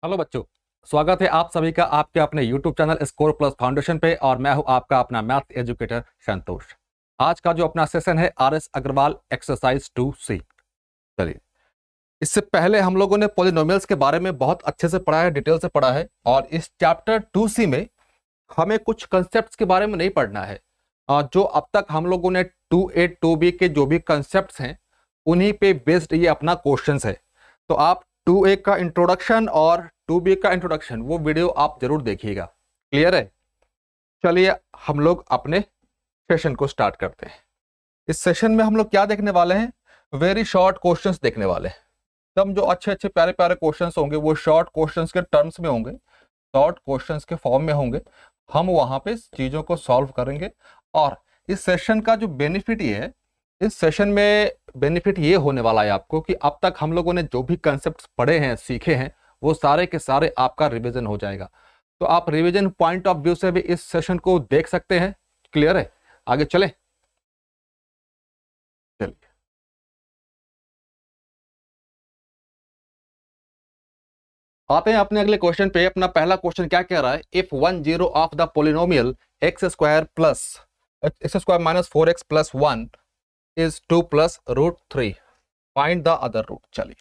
Hello बच्चों, स्वागत है आप सभी का आपके अपने YouTube channel score plus foundation पे। और मैं हूं आपका अपना मैथ एजुकेटर संतोष। आज का जो अपना सेशन है RS अग्रवाल एक्सरसाइज 2C। चलिए, इससे पहले हम लोगों ने पॉलिनोमियल्स के बारे में बहुत अच्छे से पढ़ा है, डिटेल से पढ़ा है। और इस चैप्टर 2C में हमें कुछ कंसेप्ट के बारे में नहीं पढ़ना है। जो अब तक हम लोगों ने 2A 2B के जो भी कंसेप्ट हैं उन्हीं पे बेस्ड ये अपना क्वेश्चन है। तो आप 2A का इंट्रोडक्शन और 2B का इंट्रोडक्शन वो वीडियो आप जरूर देखिएगा। क्लियर है? चलिए हम लोग अपने सेशन को स्टार्ट करते हैं। इस सेशन में हम लोग क्या देखने वाले हैं? वेरी शॉर्ट क्वेश्चंस देखने वाले हैं। एकदम जो अच्छे अच्छे प्यारे प्यारे क्वेश्चंस होंगे वो शॉर्ट क्वेश्चंस के टर्म्स में होंगे, शॉर्ट क्वेश्चंस के फॉर्म में होंगे। हम वहां पे चीजों को सॉल्व करेंगे। और इस सेशन का जो बेनिफिट ये है, इस सेशन में बेनिफिट ये होने वाला है आपको कि अब तक हम लोगों ने जो भी कंसेप्ट पढ़े हैं, सीखे हैं, वो सारे के सारे आपका रिवीजन हो जाएगा। तो आप रिवीजन पॉइंट ऑफ व्यू से भी इस सेशन को देख सकते हैं। क्लियर है? आगे चलें। चलिए, आते हैं अपने अगले क्वेश्चन पे। अपना पहला क्वेश्चन क्या कह रहा है? If 1 zero of the polynomial x square minus 4x plus 1 is 2 plus root 3, find the other root. चलिए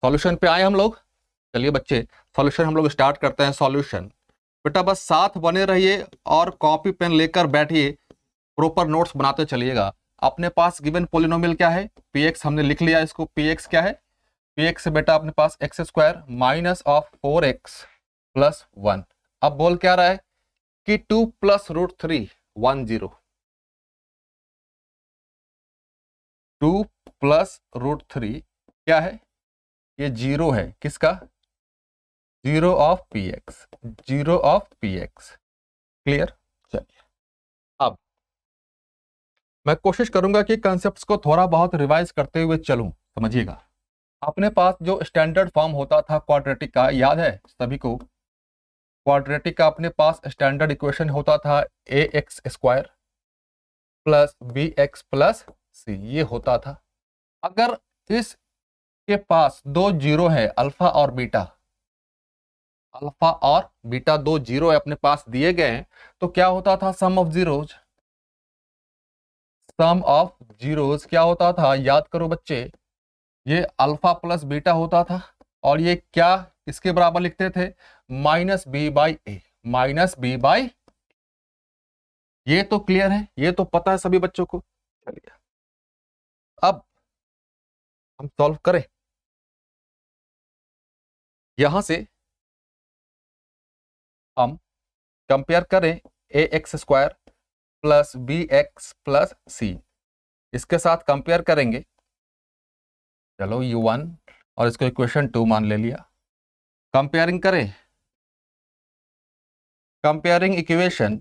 सॉल्यूशन पे आए हम लोग। चलिए बच्चे, सॉल्यूशन हम लोग स्टार्ट करते हैं। सॉल्यूशन बेटा बस साथ बने रहिए और कॉपी पेन लेकर बैठिए, प्रॉपर नोट्स बनाते चलिएगा। अपने पास गिवन पोलिनोमियल क्या है? px हमने लिख लिया इसको। px क्या है? px से बेटा अपने पास x square minus of 4x plus 1। अब बोल क्या रहा है कि 2 प्लस रूट 3 1 0। 2 प्लस रूट 3 क्या है? ये जीरो है। किसका? Zero of px, zero of px। Clear? चलिए, अब मैं कोशिश करूंगा कि कॉन्सेप्ट्स को थोड़ा बहुत रिवाइज करते हुए चलूं। समझिएगा, अपने पास जो स्टैंडर्ड फॉर्म होता था क्वाड्रेटिक का, याद है सभी को? क्वाड्रेटिक का अपने पास स्टैंडर्ड इक्वेशन होता था ax square plus bx plus c, ये होता था। अगर इसके पास दो जीरो है, अल्फा और बीटा, अल्फा और बीटा दो जीरो अपने पास दिए गए हैं, तो क्या होता था? Sum of zeros. Sum of zeros क्या होता था? याद करो बच्चे, ये अल्फा प्लस बीटा होता था। और ये क्या इसके बराबर लिखते थे? Minus b by a, minus b by. ये तो क्लियर है, ये तो पता है सभी बच्चों को। चलिए अब हम सॉल्व करें। यहां से हम कंपेयर करें a x square plus b x plus c, इसके साथ कंपेयर करेंगे। चलो u1 और इसको इक्वेशन 2 मान ले लिया। कंपेयरिंग करें, कंपेयरिंग इक्वेशन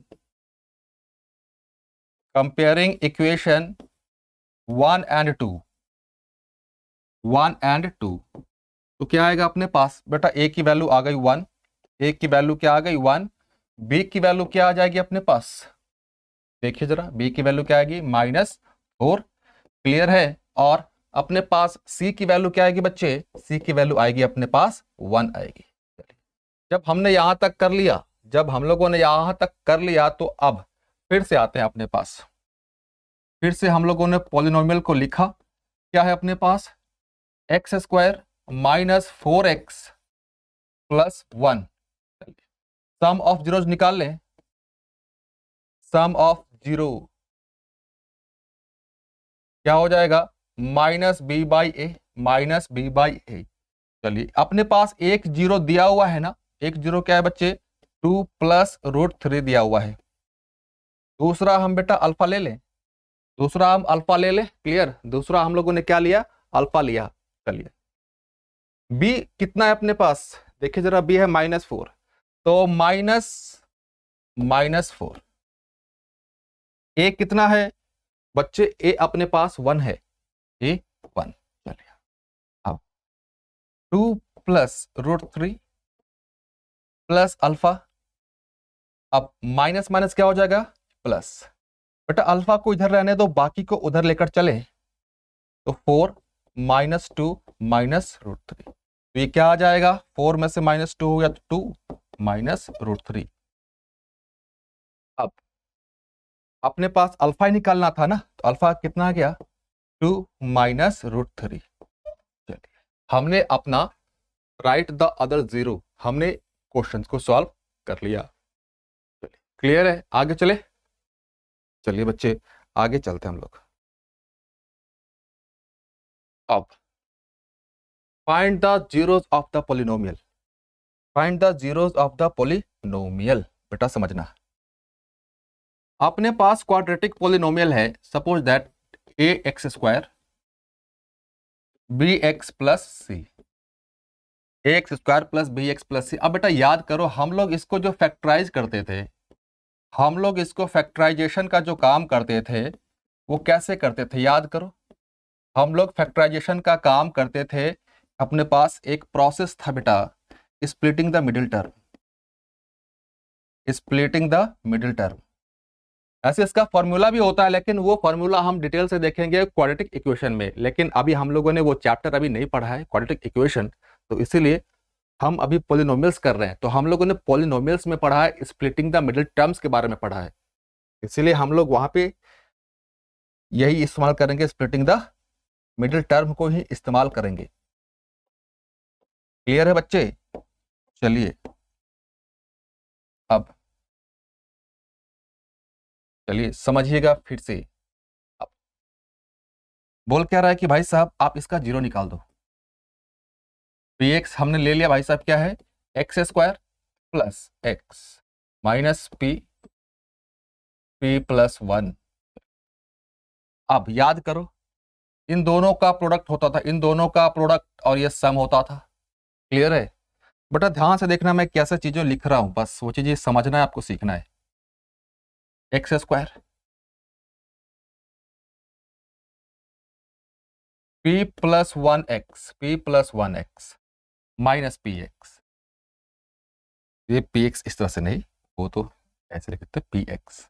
1 एंड 2, 1 एंड 2, तो क्या आएगा अपने पास? बेटा a की वैल्यू आ गई 1, a की वैल्यू क्या आ गई? 1। b की वैल्यू क्या आ जाएगी अपने पास? देखिए जरा, b की वैल्यू क्या आएगी? -4। क्लियर है? और अपने पास c की वैल्यू क्या आएगी बच्चे? c की वैल्यू आएगी अपने पास 1 आएगी। जब हमने यहां तक कर लिया, जब हम लोगों ने यहां तक कर लिया, तो अब फिर से आते हैं अपने पास। फिर से हम लोगों ने पॉलिनोमियल को लिखा। क्या है अपने पास? X square minus 4x plus 1। Sum of zeros निकाल लें। सम ऑफ जीरो क्या हो जाएगा? Minus b by a, minus b by a. चलिए, अपने पास एक जीरो दिया हुआ है ना, एक जीरो क्या है बच्चे? 2 प्लस रूट 3 दिया हुआ है। दूसरा हम बेटा अल्फा ले लें, दूसरा हम अल्फा ले लें। क्लियर? दूसरा हम लोगों ने क्या लिया? अल्फा लिया। चलिए, बी कितना है अपने पास? देखिए जरा, बी है -4, तो -4। ए कितना है बच्चे? ए अपने पास 1 है, ए 1। चलिए, अब 2 प्लस रूट 3 प्लस अल्फा। अब माइनस माइनस क्या हो जाएगा? प्लस। बेटा अल्फा को इधर रहने दो, बाकी को उधर लेकर चले, तो 4 -2 माइनस रूट 3, तो तो ये क्या आ जाएगा, 4 में से -2 हो गया तो 2 माइनस √3। अब अपने पास अल्फा ही निकालना था ना, तो अल्फा कितना आ गया, 2 माइनस √3। चलिए हमने अपना राइट द अदर जीरो, हमने क्वेश्चन को सॉल्व कर लिया। चलिए क्लियर है, आगे चले। चलिए बच्चे आगे चलते हैं हम लोग। अब find the zeros of the polynomial, find the zeros of the polynomial. बेटा समझना, अपने पास क्वाड्रेटिक पोलिनोमियल है, suppose that ax² bx plus c, ax² plus bx plus c. अब बेटा याद करो, हम लोग इसको जो फैक्टराइज करते थे, हम लोग इसको फैक्टराइजेशन का जो काम करते थे वो कैसे करते थे, याद करो। हम लोग फैक्टराइजेशन का काम करते थे, अपने पास एक प्रोसेस था बेटा, splitting the middle term, splitting the middle term. ऐसे इसका फॉर्मूला भी होता है, लेकिन वो फॉर्मूला हम डिटेल से देखेंगे क्वाड्रेटिक इक्वेशन में। लेकिन अभी हम लोगों ने वो चैप्टर अभी नहीं पढ़ा है क्वाड्रेटिक इक्वेशन, तो इसीलिए हम अभी पॉलिनोमियल्स कर रहे हैं। तो हम लोगों ने पॉलिनोमियल्स में पढ़ा है, स्प्लिटिंग द मिडिल टर्म्स के बारे में पढ़ा है, इसीलिए हम लोग वहां पे यही इस्तेमाल करेंगे, स्प्लिटिंग द मिडिल टर्म को ही इस्तेमाल करेंगे। क्लियर है बच्चे? चलिए अब चलिए समझिएगा फिर से। अब बोल क्या रहा है कि भाई साहब आप इसका जीरो निकाल दो। px हमने ले लिया भाई साहब, क्या है, x² plus x minus p plus 1। अब याद करो, इन दोनों का प्रोडक्ट होता था, इन दोनों का प्रोडक्ट और ये सम होता था। क्लियर है बेटा? ध्यान से देखना, मैं कैसे चीजें लिख रहा हूं, बस वो चीजें समझना है, आपको सीखना है। x² p plus 1x minus px। ये px इस तरह से नहीं, वो तो ऐसे लिख सकते px।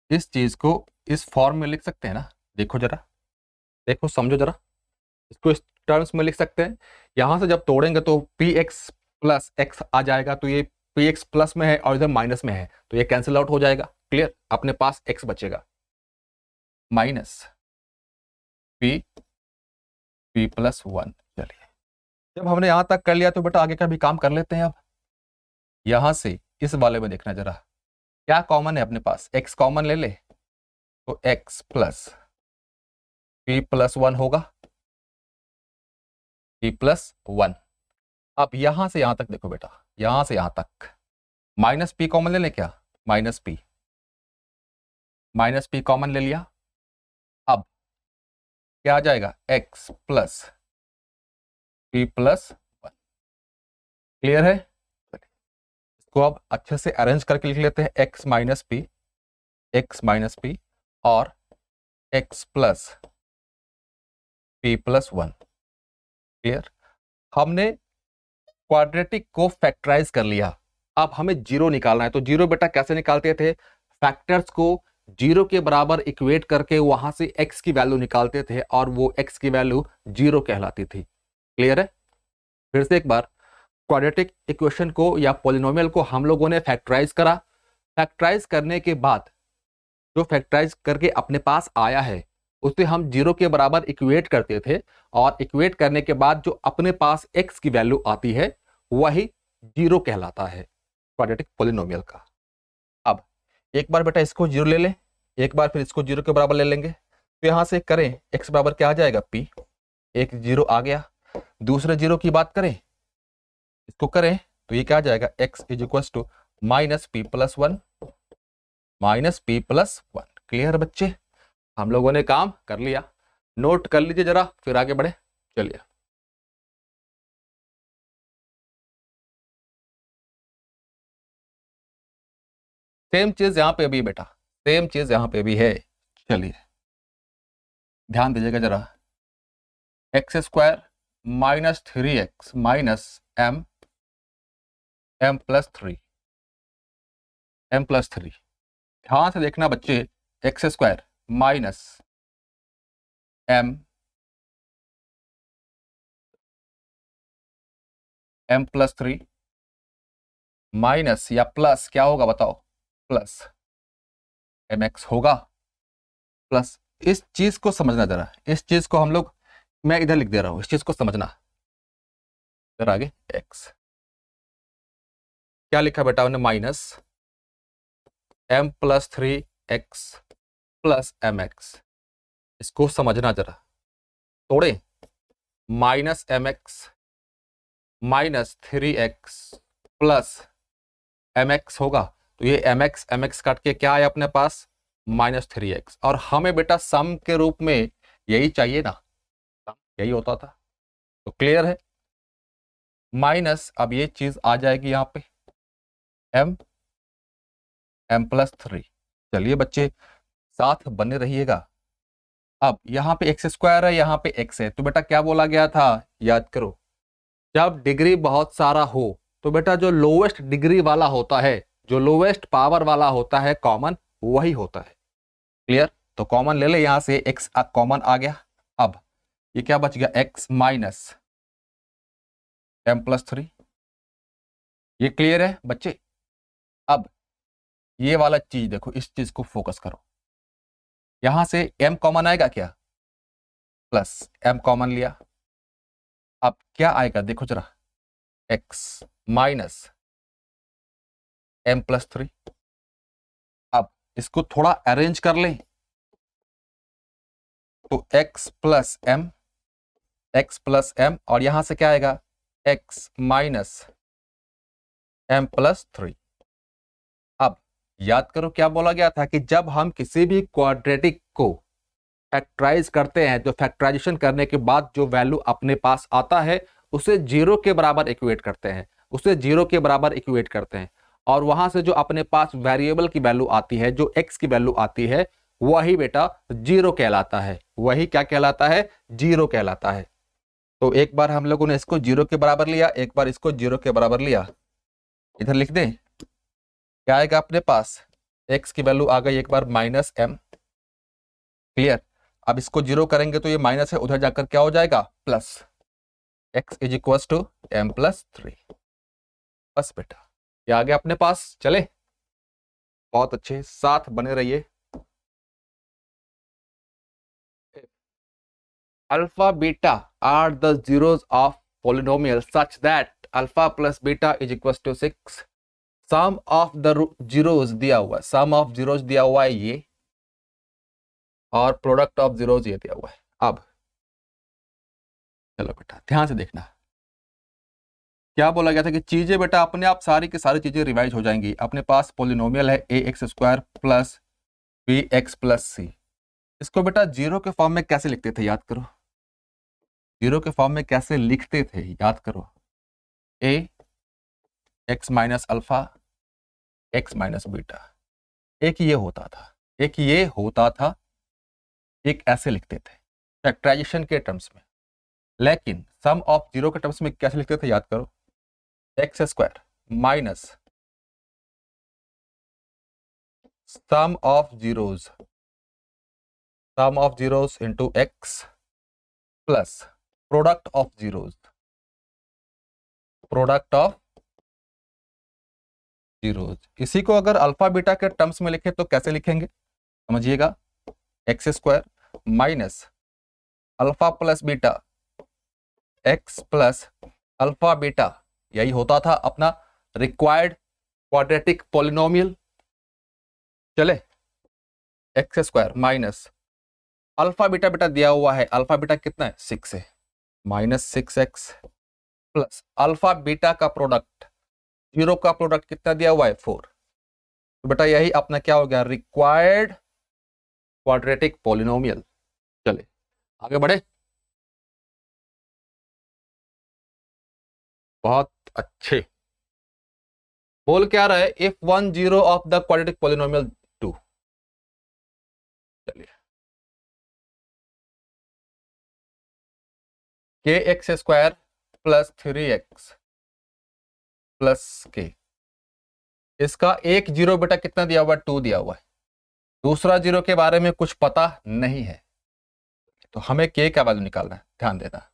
इस चीज को इस फॉर्म में लिख सकते हैं ना, देखो जरा, देखो समझो जरा, इसको इस टर्म्स में लिख सकते हैं। यहां से जब तोड़ेंगे तो px प्लस x आ जाएगा, तो ये px प्लस में है और इधर माइनस में है, तो ये कैंसिल आउट हो जाएगा। क्लियर? अपने पास x बचेगा माइनस p प्लस 1। चलिए जब हमने यहां तक कर लिया तो बेटा आगे का भी काम कर लेते हैं। अब यहां से इस वाले में देखना जरा, क्या कॉमन है अपने पास, x कॉमन ले ले तो x प्लस p प्लस 1 होगा, p प्लस 1। अब यहां से यहां तक देखो बेटा, यहां से यहां तक माइनस p कॉमन ले लें क्या, माइनस p कॉमन ले लिया। अब क्या आ जाएगा, x plus p plus 1। Clear है? इसको अब अच्छे से अरेंज करके लिख लेते हैं, x माइनस p और x plus p plus 1। Clear? हमने क्वाड्रेटिक को फैक्टराइज कर लिया, अब हमें जीरो निकालना है। तो जीरो बेटा कैसे निकालते थे, फैक्टर्स को जीरो के बराबर इक्वेट करके वहां से x की वैल्यू निकालते थे और वो x की वैल्यू जीरो कहलाती थी। क्लियर है? फिर से एक बार, क्वाड्रेटिक इक्वेशन को या पॉलिनोमियल को हम लोगों ने फैक्टराइज करा, फैक्टराइज करने के बाद जो फैक्टराइज करके अपने पास आया है उसे हम जीरो के बराबर इक्वेट करते थे, और इक्वेट करने के बाद जो अपने पास x की वैल्यू आती है वही जीरो कहलाता है क्वाड्रेटिक पॉलिनोमियल का। अब एक बार बेटा इसको जीरो ले लें, एक बार फिर इसको जीरो के बराबर ले लेंगे, तो यहां से करें x बराबर क्या आ जाएगा, p, एक जीरो आ गया। दूसरे जीरो की बात करें, इसको करें तो ये क्या आ जाएगा, x is equal to minus p plus 1, minus p plus 1। Clear बच्चे? हम लोगों ने काम कर लिया, नोट कर लीजिए जरा, फिर आगे बढ़े। चलिए सेम चीज यहां पे भी बेटा, सेम चीज यहां पे भी है। चलिए ध्यान दीजिएगा जरा, x² minus 3x minus m plus 3, ध्यान से देखना बच्चे, x² minus m m+3 minus या प्लस क्या होगा बताओ, प्लस mx होगा, प्लस इस चीज को समझना जरा, इस चीज को हम लोग, मैं इधर लिख दे रहा हूं, इस चीज को समझना। इधर आगे x क्या लिखा बेटा हमने, माइनस m+3x प्लस mx, इसको समझना जरा, तोड़े, minus mx minus 3x plus mx होगा, तो ये mx काट के क्या आया अपने पास, -3x, और हमें बेटा सम के रूप में यही चाहिए ना, सम यही होता था, तो क्लियर है, माइनस अब ये चीज आ जाएगी यहां पे m+3। चलिए बच्चे साथ बने रहिएगा। अब यहाँ पे x² है, यहाँ पे x है, तो बेटा क्या बोला गया था, याद करो, जब डिग्री बहुत सारा हो तो बेटा जो लोवेस्ट डिग्री वाला होता है, जो लोवेस्ट पावर वाला होता है, कॉमन वही होता है। क्लियर, तो कॉमन ले ले, यहां से x कॉमन आ गया। अब ये क्या बच गया, x माइनस m+3, ये क्लियर है बच्चे। अब ये वाला चीज देखो, इस चीज को फोकस करो, यहां से m कॉमन आएगा क्या, प्लस m कॉमन लिया, अब क्या आएगा देखो जरा, x माइनस m+3। अब इसको थोड़ा अरेंज कर लें, तो x प्लस m और यहां से क्या आएगा, x माइनस m+3। अब याद करो क्या बोला गया था कि जब हम किसी भी क्वाड्रेटिक को फैक्टराइज करते हैं, जो फैक्टराइजेशन करने के बाद जो वैल्यू अपने पास आता है उसे 0 के बराबर इक्वेट करते हैं, उसे 0 के बराबर इक्वेट करते हैं, और वहां से जो अपने पास वेरिएबल की वैल्यू आती है, जो x की वैल्यू आती है, वही बेटा 0 कहलाता है, वही क्या कहलाता है, 0 कहलाता है। तो एक बार हम लोगों ने इसको 0 के बराबर लिया, एक बार इसको 0 के बराबर लिया, इधर लिख दें, क्या आएगा अपने पास, x की वैल्यू आ गई एक बार -m। क्लियर, अब इसको 0 करेंगे तो ये माइनस है, उधर जाकर क्या हो जाएगा, plus, x is equal to m+3। बस बेटा ये आ गया अपने पास। चले, बहुत अच्छे, साथ बने रहिए। Alpha beta are the zeros of polynomial such that alpha plus beta is equal to 6। Sum of the zeros दिया हुआ है, सम ऑफ जीरोस दिया हुआ है ये, और प्रोडक्ट ऑफ जीरोस ये दिया हुआ है। अब चलो बेटा ध्यान से देखना, क्या बोला गया था कि चीजें बेटा अपने आप सारी की सारी चीजें रिवाइज हो जाएंगी। अपने पास पोलिनोमियल है ax² plus bx plus c, इसको बेटा 0 के फॉर्म में कैसे लिखते थे, याद करो, 0 के फॉर्म में कैसे लिखते थे, याद करो, a x minus alpha x minus beta, एक ये होता था, एक ये होता था, एक ऐसे लिखते थे फैक्टराइजेशन के टर्म्स में। लेकिन सम ऑफ 0 के टर्म्स में कैसे लिखते थे, याद करो, x² minus sum of zeros, sum of zeros into x plus product of zeros, product of zeros. इसी को अगर अल्फा बीटा के टर्म्स में लिखे तो कैसे लिखेंगे, समझिएगा, x² minus alpha plus beta x plus alpha beta, यही होता था अपना रिक्वायर्ड क्वाड्रेटिक पॉलिनोमियल। चले, x² माइनस अल्फा बीटा बेटा दिया हुआ है, अल्फा बीटा कितना है, 6 है, -6x प्लस अल्फा बीटा का प्रोडक्ट, 0 का प्रोडक्ट कितना दिया हुआ है, 4। तो बेटा यही अपना क्या हो गया, रिक्वायर्ड क्वाड्रेटिक पॉलिनोमियल। चले आगे बढ़े, बहुत अच्छे। बोल क्या रहा है, if 1 0 of the quadratic polynomial 2। चलिए, kx² plus 3x plus k, इसका एक 0 बेटा कितना दिया हुआ है, 2 दिया हुआ है, दूसरा 0 के बारे में कुछ पता नहीं है, तो हमें k का वैल्यू निकालना है, ध्यान देना।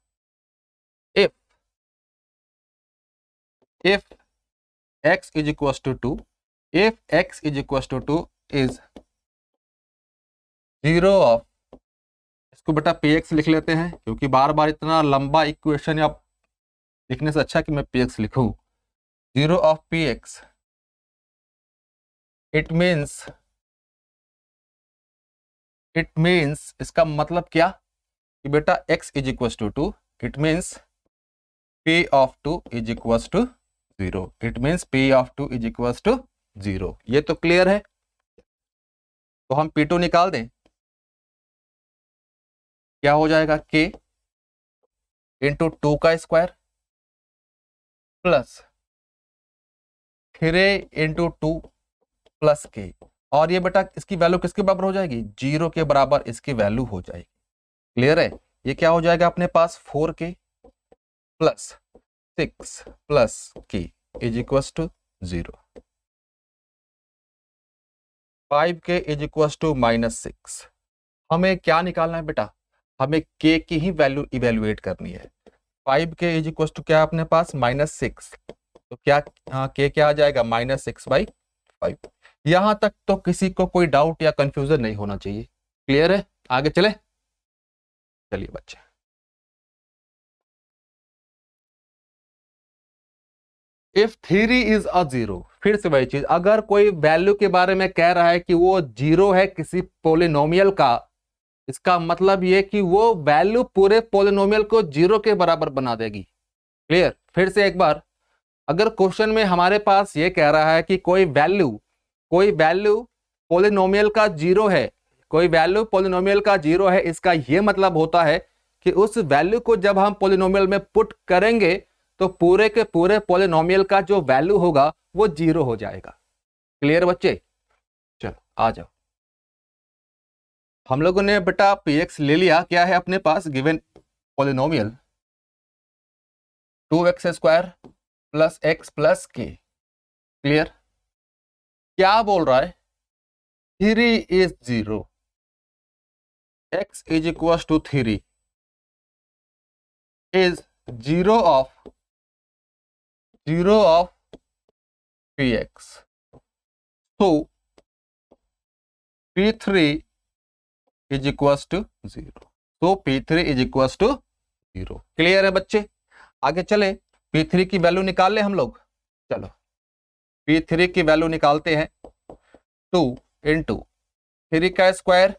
If if x is equals to 2, if x is equals to 2 is 0 of, इसको बेटा px लिख लेते हैं क्योंकि बार बार इतना लंबा इक्वेशन आप लिखने से अच्छा कि मैं px लिखूं। 0 ऑफ px, इट मीन्स इसका मतलब क्या कि बेटा x is equal to 2, it means p of 2 is equal to 0, it means p of 2 is equal to 0। ये तो क्लियर है। तो हम p2 निकाल दें, क्या हो जाएगा k इंटू 2 का square plus 3 into 2 plus k, और ये बेटा इसकी वैल्यू किसके बराबर हो जाएगी, 0 के बराबर इसकी वैल्यू हो जाएगी। क्लियर है। ये क्या हो जाएगा अपने पास 4k plus 6 plus k is equal to 0, 5k is equal to -6। हमें क्या निकालना है बेटा, हमें k की ही वैल्यू इवेल्युएट करनी है। 5k इज इक्वल टू क्या अपने पास -6, तो क्या k क्या आ जाएगा -6/5। यहां तक तो किसी को कोई डाउट या कंफ्यूजन नहीं होना चाहिए। क्लियर है, आगे चले। चलिए बच्चे, इफ थ्री इज अ 0, फिर से वही चीज, अगर कोई वैल्यू के बारे में कह रहा है कि वो 0 है किसी पोलिनोमियल का, इसका मतलब ये कि वो वैल्यू पूरे पोलिनोमियल को 0 के बराबर बना देगी। क्लियर। फिर से एक बार, अगर क्वेश्चन में हमारे पास ये कह रहा है कि कोई वैल्यू पोलिनोमियल का 0 है, कोई वैल्यू पोलिनोमियल का 0 है, इसका यह मतलब होता है कि उस वैल्यू को जब हम पोलिनोमियल में पुट करेंगे तो पूरे के पूरे पोलिनोमियल का जो वैल्यू होगा वो 0 हो जाएगा। क्लियर बच्चे। चलो आ जाओ, हम लोगों ने बेटा px ले लिया, क्या है अपने पास given polynomial 2x² plus x plus k। Clear. क्या बोल रहा है, 3 is 0, x is equal to 3 is 0 of px, so p3 is equal to 0, तो p3 is equal to 0। Clear है बच्चे, आगे चले। p3 की वैल्यू निकाल ले हम लोग। चलो p3 की वैल्यू निकालते हैं, 2 इंटू 3 का स्क्वायर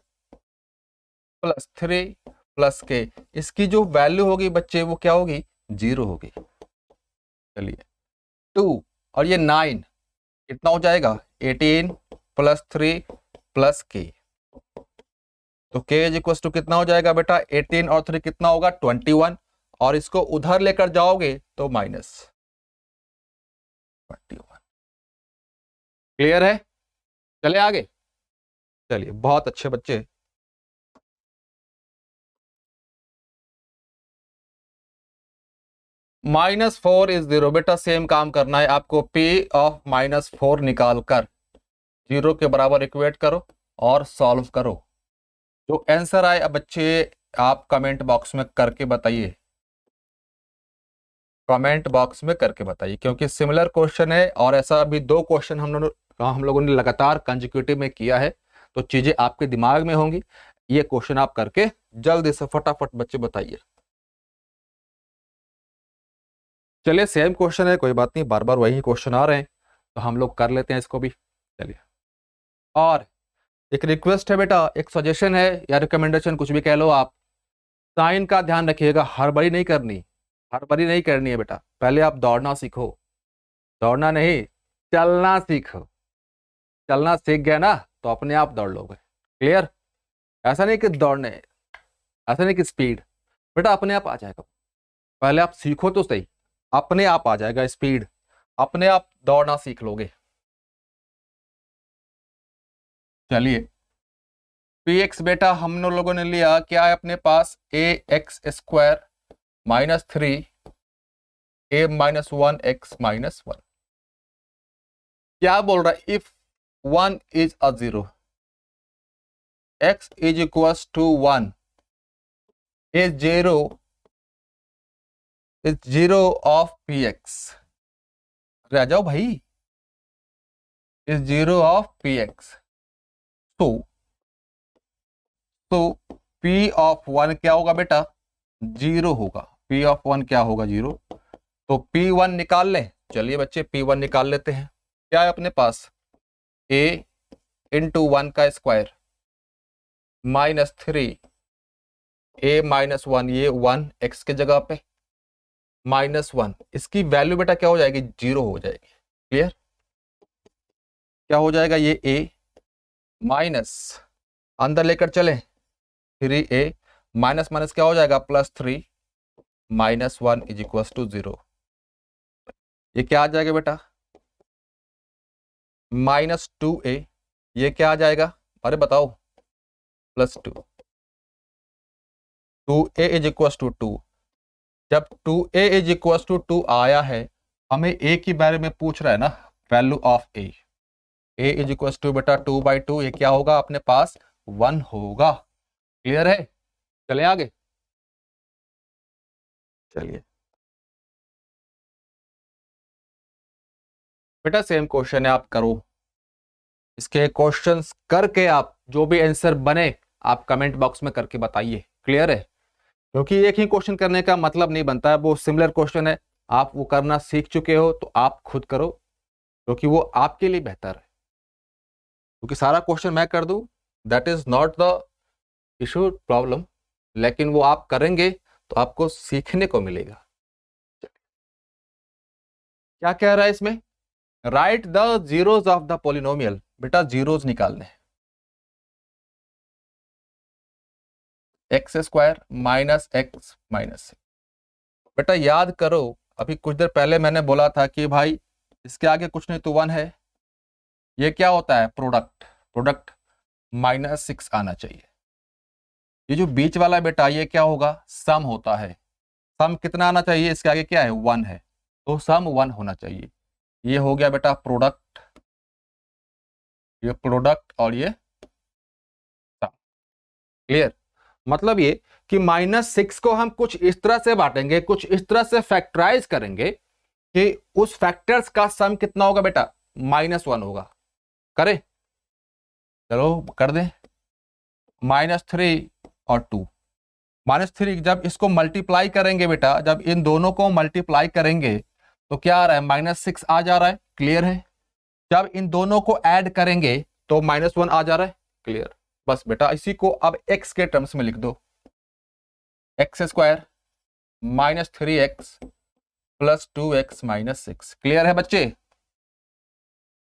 प्लस 3 प्लस k, इसकी जो वैल्यू होगी बच्चे वो क्या होगी, 0 होगी। चलिए 2 और ये 9 कितना हो जाएगा, 18 प्लस 3 प्लस k, तो k इज इक्वल टू कितना हो जाएगा बेटा, 18 और 3 कितना होगा, 21, और इसको उधर लेकर जाओगे तो -21। क्लियर है, चले आगे। चलिए बहुत अच्छे बच्चे, -4 इज 0, बेटा सेम काम करना है आपको, p ऑफ -4 निकाल कर 0 के बराबर इक्वेट करो और सॉल्व करो। जो आंसर आए अब बच्चे आप कमेंट बॉक्स में करके बताइए, कमेंट बॉक्स में करके बताइए, क्योंकि सिमिलर क्वेश्चन है और ऐसा अभी 2 क्वेश्चन हम लोगों ने लगातार कंसेक्यूटिव में किया है, तो चीजें आपके दिमाग में होंगी। ये क्वेश्चन आप करके जल्दी से फटाफट बच्चे बताइए। चलिए सेम क्वेश्चन है, कोई बात नहीं, बार बार वही क्वेश्चन आ रहे हैं तो हम लोग कर लेते हैं इसको भी। चलिए, और एक रिक्वेस्ट है बेटा, एक सजेशन है या रिकमेंडेशन, कुछ भी कह लो आप, साइन का ध्यान रखिएगा, हड़बड़ी नहीं करनी, हड़बड़ी नहीं करनी है बेटा। पहले आप दौड़ना सीखो, दौड़ना नहीं चलना सीखो, चलना सीख गया ना तो अपने आप दौड़ लोगे। क्लियर। ऐसा नहीं कि दौड़ने, ऐसा नहीं कि स्पीड, बेटा अपने आप आ जाएगा, पहले आप सीखो तो सही, अपने आप आ जाएगा स्पीड, अपने आप दौड़ना सीख लोगे। चलिए px बेटा हम लोगों ने लिया, क्या है अपने पास, ax² -3 a -1x -1। क्या बोल रहा है, if 1 is a 0, x is equal to 1 is 0 of px। रह जाओ भाई, is zero of p x. तो पी ऑफ वन क्या होगा बेटा, जीरो होगा। पी ऑफ वन क्या होगा, जीरो। तो पी वन निकाल ले, चलिए बच्चे पी वन निकाल लेते हैं। क्या है अपने पास, ए इंटू वन का स्क्वायर माइनस थ्री ए माइनस वन, ये वन एक्स के जगह पे माइनस वन, इसकी वैल्यू बेटा क्या हो जाएगी, जीरो हो जाएगी। क्लियर, क्या हो जाएगा, ये ए माइनस अंदर लेकर चले थ्री ए माइनस माइनस क्या हो जाएगा, plus three minus one is equal to zero. ये क्या आ जाएगा बेटा, माइनस टू ए, ये क्या आ जाएगा, अरे बताओ, plus two, two a is equal to two. जब two a is equal to two आया है, हमें ए के बारे में पूछ रहा है ना, value of a is equal to बेटा टू बाई टू, ये क्या होगा अपने पास, वन होगा। क्लियर है, चले आगे, चलिए बेटा सेम क्वेश्चन है, आप करो इसके क्वेश्चंस करके, आप जो भी आंसर बने आप कमेंट बॉक्स में करके बताइए। क्लियर है, क्योंकि एक ही क्वेश्चन करने का मतलब नहीं बनता है, वो सिमिलर क्वेश्चन है, आप वो करना सीख चुके हो तो आप खुद करो, क्योंकि वो आपके लिए बेहतर है। क्योंकि सारा क्वेश्चन मैं कर दूं that is not the issue problem, लेकिन वो आप करेंगे तो आपको सीखने को मिलेगा। क्या कह रहा है इसमें, right the zeros of the polynomial, बेटा जीरोज निकालने हैं। X square minus x minus, बेटा याद करो अभी कुछ देर पहले मैंने बोला था कि भाई इसके आगे कुछ नहीं तो वन है, ये क्या होता है, प्रोडक्ट, प्रोडक्ट माइनस सिक्स आना चाहिए। ये जो बीच वाला बेटा ये क्या होगा, सम होता है, सम कितना आना चाहिए, इसके आगे क्या है, वन है, तो सम वन होना चाहिए। ये हो गया बेटा प्रोडक्ट, ये प्रोडक्ट और ये सम। क्लियर, मतलब ये कि माइनस सिक्स को हम कुछ इस तरह से बांटेंगे, कुछ इस तरह से फैक्टराइज करेंगे कि उस फैक्टर्स का सम कितना होगा बेटा, माइनस वन होगा। करें, चलो कर दें, माइनस थ्री और टू, माइनस थ्री जब इसको मल्टीप्लाई करेंगे बेटा, जब इन दोनों को मल्टीप्लाई करेंगे तो क्या आ रहा है, माइनस सिक्स आ जा रहा है। क्लियर है, जब इन दोनों को ऐड करेंगे तो माइनस वन आ जा रहा है। क्लियर, बस बेटा इसी को अब एक्स के टर्म्स में लिख दो, x square minus three x plus two x minus six. Clear है बच्चे,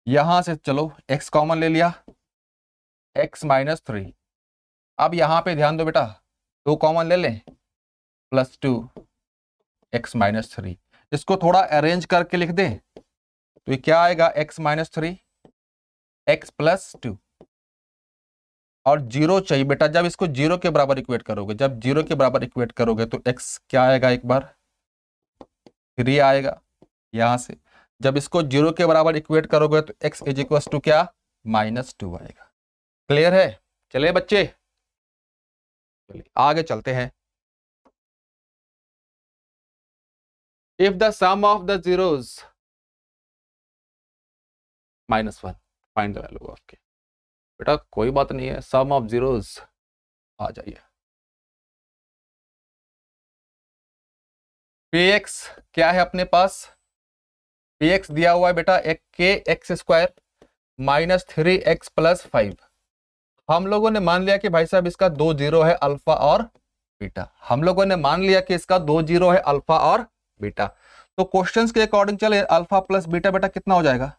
यहां से चलो एक्स कॉमन ले लिया, एक्स माइनस थ्री, अब यहां पे ध्यान दो बेटा, टू कॉमन ले लें, plus two x minus three, इसको थोड़ा अरेंज करके लिख दें तो ये क्या आएगा, x minus three x plus two, और जीरो चाहिए बेटा, जब इसको जीरो के बराबर इक्वेट करोगे, जब जीरो के बराबर इक्वेट करोगे तो एक्स क्या आएगा, एक बार थ्री आएगा यहां से, जब इसको जीरो के बराबर इक्वेट करोगे तो एक्स इज इक्वल टू क्या, माइनस टू आएगा। क्लियर है, चलिए बच्चे, चलिए आगे चलते हैं। If the sum of the zeros minus one, find the value of k, बेटा कोई बात नहीं है, सम ऑफ जीरोस आ जाइए। पी एक्स क्या है अपने पास, पी एक्स दिया हुआ है बेटा एक के x square minus three x plus five. हम लोगों ने मान लिया कि भाई साहब इसका दो जीरो है, अल्फा और बीटा, हम लोगों ने मान लिया कि इसका दो जीरो है, अल्फा और बीटा। तो क्वेश्चंस के अकॉर्डिंग चले, अल्फा प्लस बीटा बेटा कितना हो जाएगा,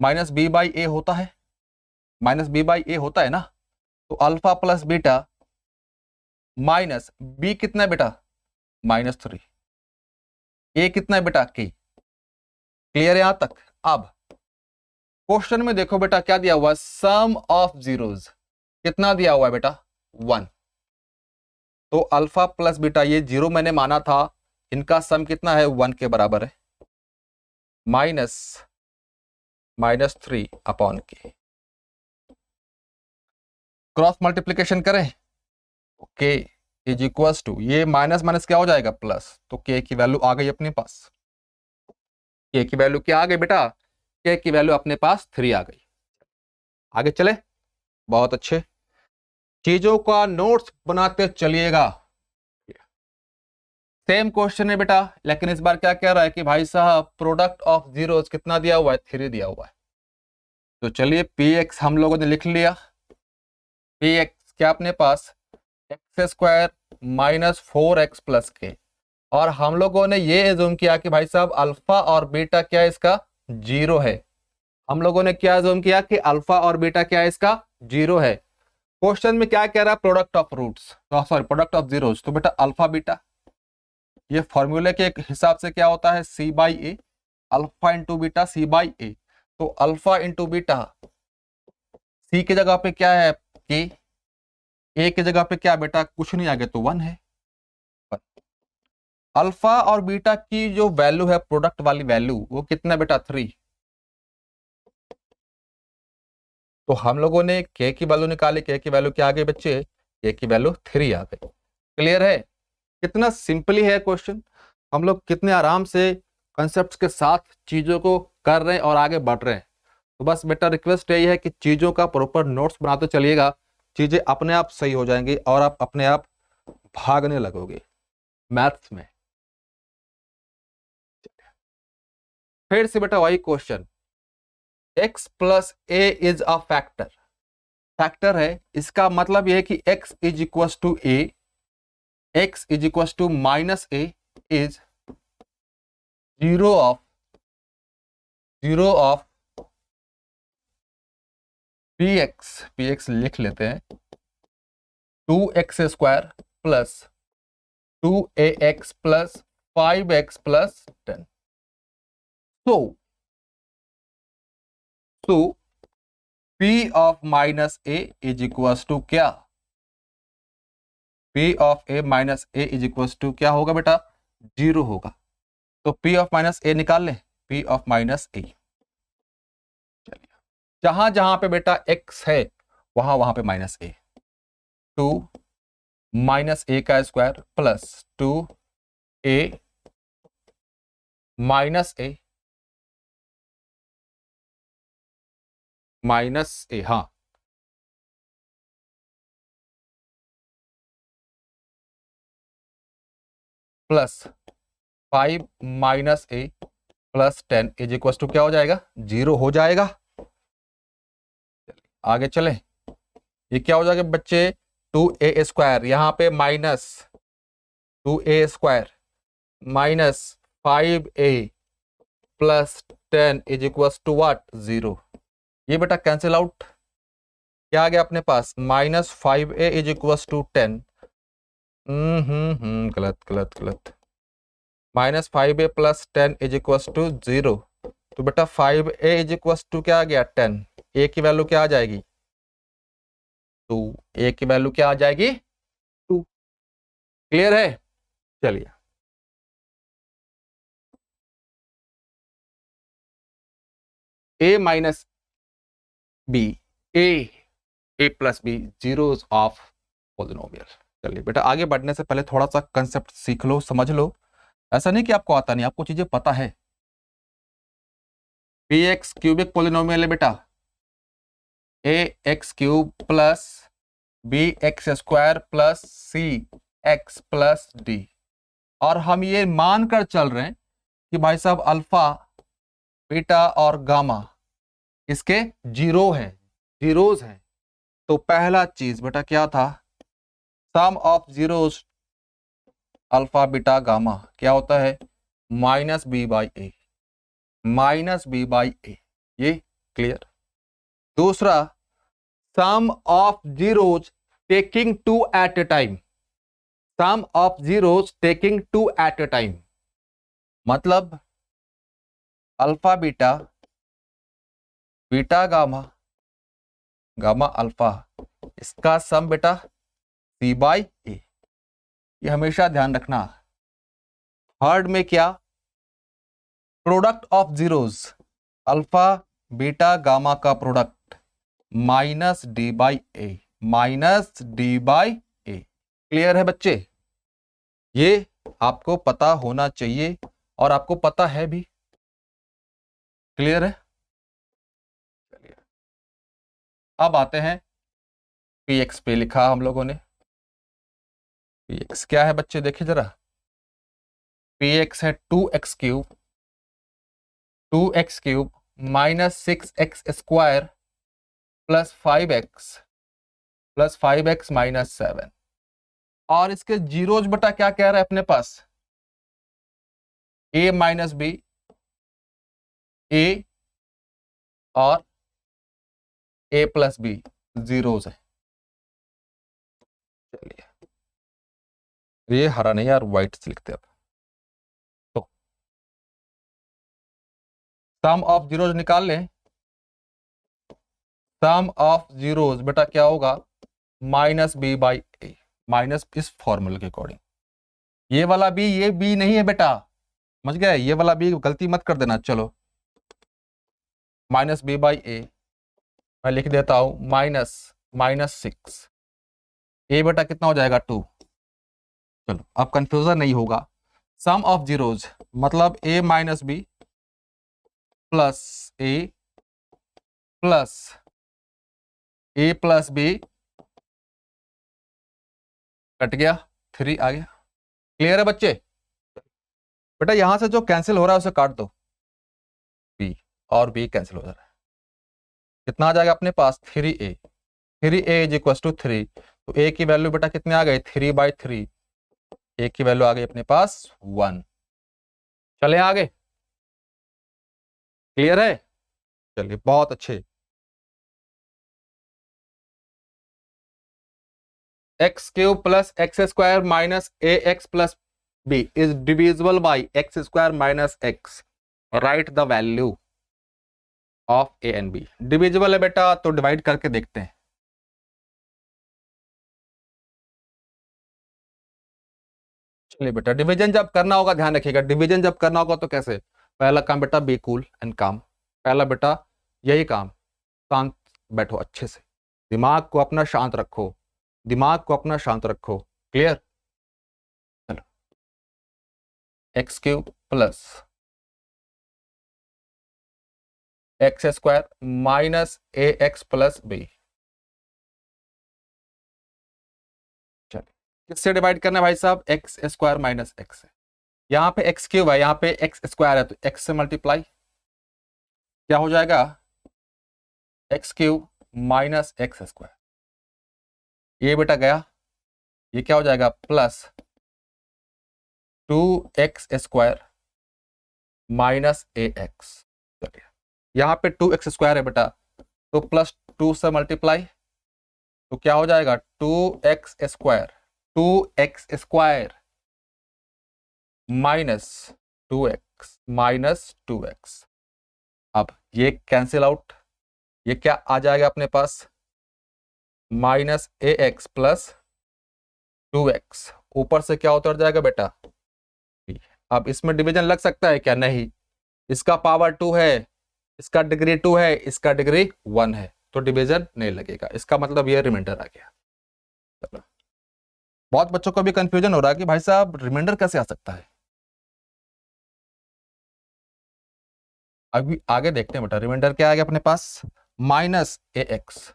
माइनस बी बाई ए होता है, माइनस बी बाई ए होता है ना, तो alpha plus beta minus b कितना है बेटा, माइनस थ्री, ए कितना है बेटा, के। क्लियर है यहां तक। अब क्वेश्चन में देखो बेटा क्या दिया हुआ, सम ऑफ जीरोस कितना दिया हुआ है बेटा, वन, तो अल्फा प्लस बीटा ये जीरो मैंने माना था, इनका सम कितना है, वन के बराबर है, माइनस माइनस थ्री अपॉन के, क्रॉस मल्टीप्लीकेशन करें, के इज इक्वल टू, ये माइनस माइनस क्या हो जाएगा, प्लस, तो के की वैल्यू आ गई अपने पास। के की वैल्यू क्या आ गई बेटा? के की वैल्यू अपने पास 3 आ गई। आगे चले, बहुत अच्छे। चीजों का नोट्स बनाते चलिएगा। सेम क्वेश्चन है बेटा, लेकिन इस बार क्या कह रहा है कि भाई साहब प्रोडक्ट ऑफ जीरोस कितना दिया हुआ है? 3 दिया हुआ है। तो चलिए पी एक्स हम लोगों ने लिख लिया। पी एक्स क्या अपने पास? X square minus 4x plus k. और हम लोगों ने ये एज्यूम किया कि भाई साहब अल्फा और बीटा क्या है इसका? 0 है। हम लोगों ने क्या एज्यूम किया कि अल्फा और बीटा क्या है इसका? 0 है। क्वेश्चन में क्या कह रहा है? Product of roots, sorry product of zeros. तो बेटा अल्फा बीटा, ये फॉर्मूले के हिसाब से क्या होता है? C by a, alpha into beta c by a. तो अल्फा इंटू बीटा, सी की जगह पे क्या है? के। ए की जगह पे क्या बेटा? कुछ नहीं, आगे तो 1 है। अल्फा और बीटा की जो वैल्यू है, प्रोडक्ट वाली वैल्यू, वो कितना बेटा? 3। तो हम लोगों ने के की वैल्यू निकाली। के की वैल्यू क्या आ गई बच्चे? के की वैल्यू 3 आ गई। क्लियर है? कितना सिंपली है क्वेश्चन, हम लोग कितने आराम से कंसेप्ट के साथ चीजों को कर रहे हैं और आगे बढ़ रहे हैं। तो बस बेटा रिक्वेस्ट यही है कि चीजों का प्रॉपर नोट्स बनाते चलिएगा, चीजें अपने आप सही हो जाएंगी और आप अपने आप भागने लगोगे मैथ्स में। फिर से बेटा वही question, x plus a is a factor. Factor है, इसका मतलब यह है कि x is equal to a, x is equal to minus a is zero of p x लिख लेते हैं 2x square plus 2ax plus 5x plus 10। So p of minus a is equal to क्या? p of a minus a is equal to क्या होगा बेटा? 0 होगा। तो p of minus ए निकाल ले, p ऑफ माइनस ए। चलिए, जहां जहां पे बेटा x है वहां वहां पे माइनस ए। 2 माइनस ए का square plus 2a minus a, हाँ, plus 5 minus a plus 10 is equal to क्या हो जाएगा? 0 हो जाएगा। आगे चले, ये क्या हो जाएगा बच्चे? 2a स्क्वायर, यहां पे minus 2a square minus 5a plus 10 is equal to what? 0। ये बेटा कैंसिल आउट, क्या आ गया अपने पास? Minus 5a is equal to 10। गलत गलत गलत। Minus 5a plus 10 is equal to 0। तो बेटा 5a इज इक्वल टू क्या आ गया? 10। a की वैल्यू क्या आ जाएगी? 2। a की वैल्यू क्या आ जाएगी? 2। क्लियर है? चलिए, a minus b, a plus b, zeros of polynomial. चलिए बेटा, आगे बढ़ने से पहले थोड़ा सा कंसेप्ट सीख लो, समझ लो। ऐसा नहीं कि आपको आता नहीं, आपको चीजें पता है। पी एक्स क्यूबिक पॉलिनोमियल है बेटा, a x cube plus b x square plus c x plus d. और हम ये मानकर चल रहे हैं कि भाई साहब अल्फा बीटा और गामा इसके जीरोज हैं। तो पहला चीज बेटा क्या था? Sum of zeros alpha beta gamma क्या होता है? Minus b by a, minus b by a. ये क्लियर? दूसरा, sum of zeros taking 2 at a time, sum of zeros taking 2 at a time. मतलब alpha beta, beta gamma, gamma alpha, इसका sum बेटा सी by a. ये हमेशा ध्यान रखना। Third में क्या? Product of zeros, alpha beta gamma का product minus d by a, minus d by a. Clear है बच्चे? ये आपको पता होना चाहिए और आपको पता है भी। क्लियर है? चलिए अब आते हैं पी एक्स पे। लिखा हम लोगों ने पी एक्स क्या है बच्चे, देखिए जरा। पी एक्स है 2x³ minus 6x² plus 5x minus 7। और इसके जीरोज बटा क्या कह रहा है अपने पास, a माइनस बी, a और a प्लस बी जीरोज है। चलिए ये हरा नहीं यार, व्हाइट से लिखते हैं अब। तो सम ऑफ जीरोज निकाल लें। सम ऑफ जीरोज बेटा क्या होगा, minus b by a, minus इस फॉर्मूले के अकॉर्डिंग। ये वाला बी, ये बी नहीं है बेटा, समझ गए? ये वाला बी गलती मत कर देना। चलो माइनस बी बाई ए मैं लिख देता हूं माइनस 6। ए बेटा कितना हो जाएगा 2। चलो अब कंफ्यूजन नहीं होगा। सम ऑफ जीरोज मतलब a minus b plus a plus a plus b, cut गया 3 आ गया। क्लियर है बच्चे? बेटा यहां से जो कैंसिल हो रहा है उसे काट दो, b और b कैंसिल हो जा रहा है। कितना आ जाएगा अपने पास 3a। 3a is equal to 3। तो a की वैल्यू बेटा कितने आ गए 3/3। a की वैल्यू आ गई अपने पास 1। चले आगे, क्लियर है? चलिए बहुत अच्छे। x³ plus x² minus ax plus b is divisible by x² minus x। Right the value of a and b। Divisible है बेटा तो डिवाइड करके देखते हैं। चलिए बेटा डिवीजन जब करना होगा ध्यान रखिएगा, डिवीजन जब करना होगा तो कैसे, पहला काम बेटा बी कूल एंड काम। पहला बेटा यही काम, शांत बैठो अच्छे से, दिमाग को अपना शांत रखो, दिमाग को अपना शांत रखो। क्लियर? चलो x³ plus x² minus ax plus b। चलिए किससे डिवाइड करना है भाई साहब, x² माइनस x है। यहाँ पे x³ है, यहाँ पे x² है, तो x से मल्टीप्लाई क्या हो जाएगा x³ माइनस x²। ये बेटा गया, ये क्या हो जाएगा प्लस 2x² माइनस ax। चलिए यहाँ पे 2x² है बेटा, तो प्लस 2 से मल्टीप्लाई तो क्या हो जाएगा 2x² माइनस 2x। अब ये कैंसिल आउट, ये क्या आ जाएगा अपने पास माइनस ax प्लस 2x। ऊपर से क्या उतर जाएगा बेटा। अब इसमें डिवीजन लग सकता है क्या, नहीं, इसका पावर 2 है, इसका डिग्री 2 है, इसका डिग्री 1 है, तो डिवीजन नहीं लगेगा। इसका मतलब ये रिमाइंडर आ गया। चलो बहुत बच्चों को भी कंफ्यूजन हो रहा है कि भाई साहब रिमाइंडर कैसे आ सकता है। अभी आगे देखते हैं बेटा, रिमाइंडर क्या आ गया अपने पास minus ax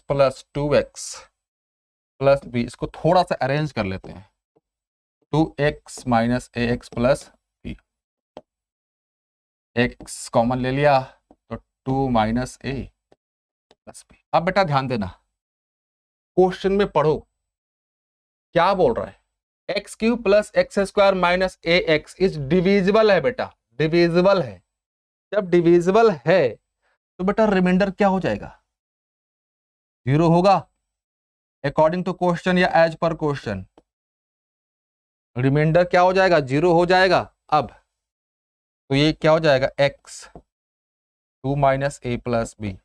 plus 2x plus b। इसको थोड़ा सा अरेंज कर लेते हैं, 2x minus ax plus b। x common ले लिया तो 2 माइनस a प्लस b। अब बेटा ध्यान देना, क्वेश्चन में पढ़ो क्या बोल रहा है, x³ plus x² minus ax is divisible है बेटा, डिविजिबल है। जब डिविजिबल है तो बेटा रिमाइंडर क्या हो जाएगा, 0 होगा अकॉर्डिंग टू क्वेश्चन या एज पर क्वेश्चन। रिमाइंडर क्या हो जाएगा 0 हो जाएगा। अब तो ये क्या हो जाएगा x 2 minus a plus b।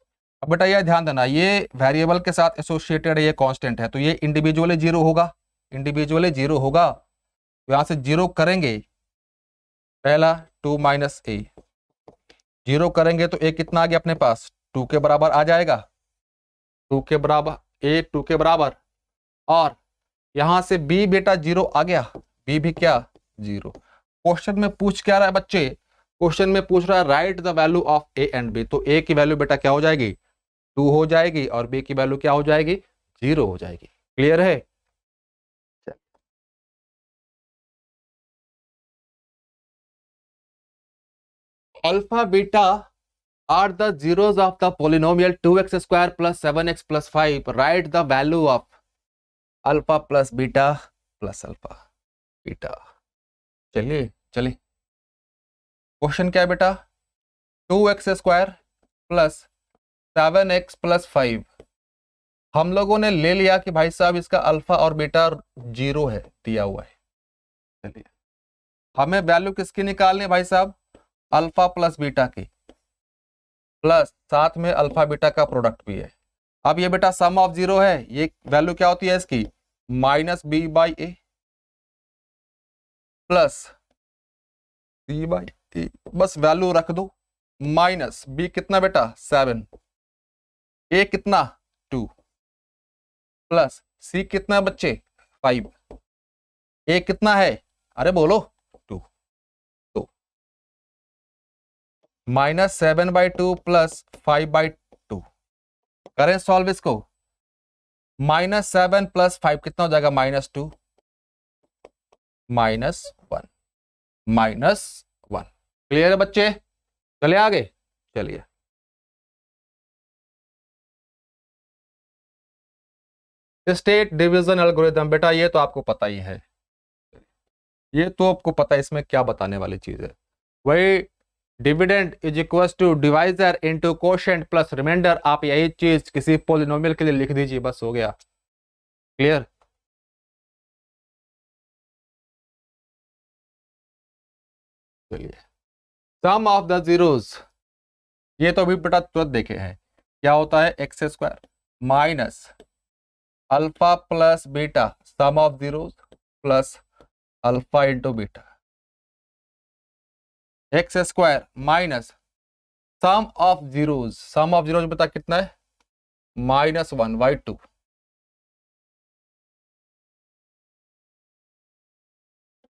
अब बेटा ये ध्यान देना, ये वेरिएबल के साथ एसोसिएटेड है, ये कांस्टेंट है, तो ये इंडिविजुअली 0 होगा, इंडिविजुअली 0 होगा। तो यहां से 0 करेंगे, पहला 2 माइनस a 0 करेंगे तो a कितना आ गया अपने पास 2 के बराबर आ जाएगा, 2 के बराबर a 2 के बराबर। और यहां से b बेटा 0 आ गया, b भी क्या 0। क्वेश्चन में पूछ क्या रहा है बच्चे, क्वेश्चन में पूछ रहा है write the value of a and b, तो ए की वैल्यू बेटा क्या हो जाएगी 2 हो जाएगी और बी की वैल्यू क्या हो जाएगी 0 हो जाएगी। क्लियर है? Alpha beta are the zeros of the polynomial 2x square plus 7x plus 5. Write the value of alpha plus beta plus alpha beta. चलिए चलिए, क्वेश्चन क्या है बेटा 2x square plus 7x plus 5। हम लोगों ने ले लिया कि भाई साहब इसका अल्फा और बीटा 0 है, दिया हुआ है। चलिए, हमें वैल्यू किसकी निकालनी है भाई साहब, अल्फा प्लस बीटा की, प्लस साथ में अल्फा बीटा का प्रोडक्ट भी है। अब ये बेटा सम ऑफ 0 है, ये वैल्यू क्या होती है इसकी minus b by a plus c by a, बस वैल्यू रख दो। माइनस बी कितना बेटा 7, ए कितना 2 प्लस सी कितना बच्चे 5, ए कितना है अरे बोलो 2, तो -7/2 प्लस 5/2 करें सॉल्व इसको। -7 प्लस 5 कितना हो जाएगा -2 -1 -1। क्लियर है बच्चे? चलिए आगे, चलिए स्टेट डिवीजन एल्गोरिथम, बेटा ये तो आपको पता ही है, ये तो आपको पता है, इसमें क्या बताने वाली चीज है। वही dividend is equal to divisor into quotient plus remainder, आप यही चीज किसी पॉलिनोमियल के लिए लिख दीजिए, बस हो गया। क्लियर? चलिए सम ऑफ द जीरोस, ये तो अभी बेटा तुरंत देखे हैं, क्या होता है x square minus alpha plus beta sum of zeros plus alpha into beta, x square minus sum of zeros, sum of zeros बता कितना है -1/2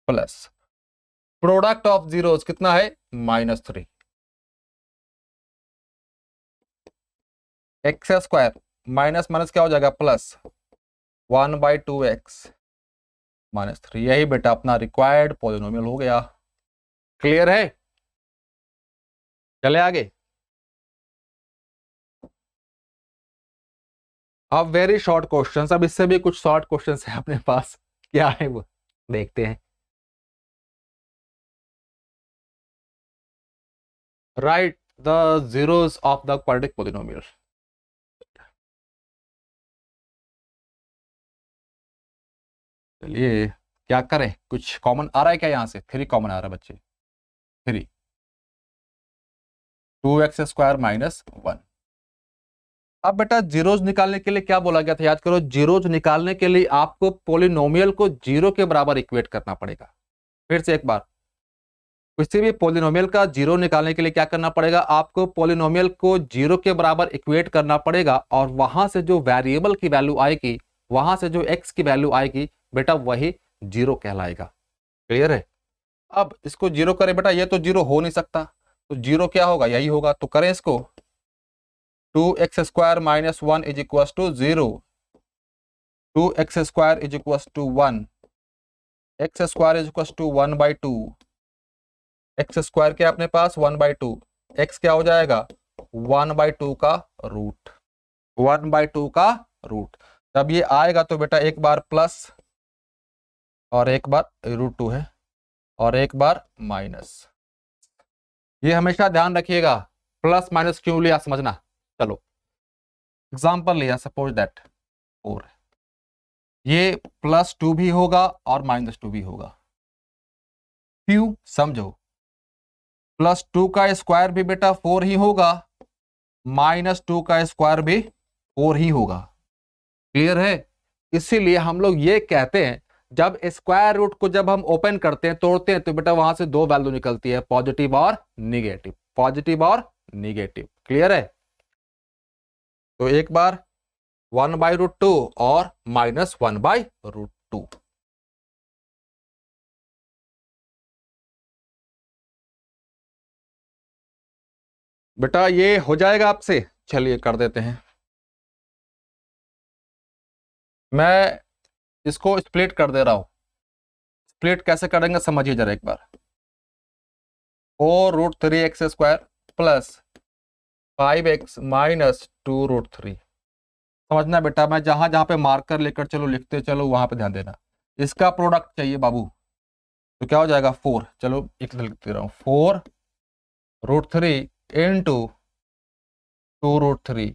प्लस प्रोडक्ट ऑफ जीरोस कितना है -3, एक्स स्क्वायर माइनस माइनस क्या हो जाएगा प्लस 1/2x -3, यही बेटा अपना रिक्वायर्ड पॉलिनोमियल हो गया। क्लियर है? चले आगे। अब वेरी शॉर्ट क्वेश्चंस, अब इससे भी कुछ शॉर्ट क्वेश्चंस है अपने पास, क्या है वो देखते हैं। Right the zeros of the quadratic polynomial. चलिए क्या करें, कुछ कॉमन आ रहा है क्या यहां से? 3 कॉमन आ रहा है बच्चे, 3 2x स्क्वायर -1। अब बेटा जीरोज निकालने के लिए क्या बोला गया था, याद करो, जीरोज निकालने के लिए आपको पॉलिनोमियल को 0 के बराबर इक्वेट करना पड़ेगा। फिर से एक बार, किसी भी पॉलिनोमियल का 0 निकालने के लिए क्या करना पड़ेगा, आपको पॉलिनोमियल को 0 के बराबर इक्वेट करना पड़ेगा, और वहां से जो वेरिएबल की वैल्यू आएगी, वहां से जो x की वैल्यू आएगी बेटा वही 0 कहलाएगा। क्लियर है? अब इसको 0 करें बेटा, ये तो 0 हो नहीं सकता, तो 0 क्या होगा, यही होगा, तो करें इसको 2x square -1 is equal to 0, 2x square is equal to 1, x square is equal to 1/2, x square क्या अपने पास 1/2, x क्या हो जाएगा 1/2 का रूट, 1/2 का रूट। जब ये आएगा तो बेटा एक बार प्लस और एक बार √2 है और एक बार माइनस, ये हमेशा ध्यान रखिएगा, प्लस माइनस क्यों लिया समझना। चलो एग्जांपल लिया, सपोज दैट 4, ये +2 भी होगा और -2 भी होगा, क्यों समझो, +2 का स्क्वायर भी बेटा 4 ही होगा, -2 का स्क्वायर भी 4 ही होगा। क्लियर है? इसीलिए हम लोग ये कहते हैं जब स्क्वायर रूट को जब हम ओपन करते हैं, तोड़ते हैं, तो बेटा वहां से 2 वैल्यू निकलती है, पॉजिटिव और निगेटिव, पॉजिटिव और निगेटिव। क्लियर है? तो एक बार 1/√2 और -1/√2। बेटा ये हो जाएगा आपसे, चलिए कर देते हैं। मैं इसको स्प्लिट कर दे रहा हूं। स्प्लिट कैसे करेंगे समझिए जरा एक बार। 4√3x² plus 5x minus 2√3। समझना बेटा, मैं जहां जहां पे मार्कर लेकर चलो लिखते चलो वहां पे ध्यान देना। इसका प्रोडक्ट चाहिए बाबू, तो क्या हो जाएगा 4। चलो एक लिखते रहा हूं, 4√3 इंटू 2√3।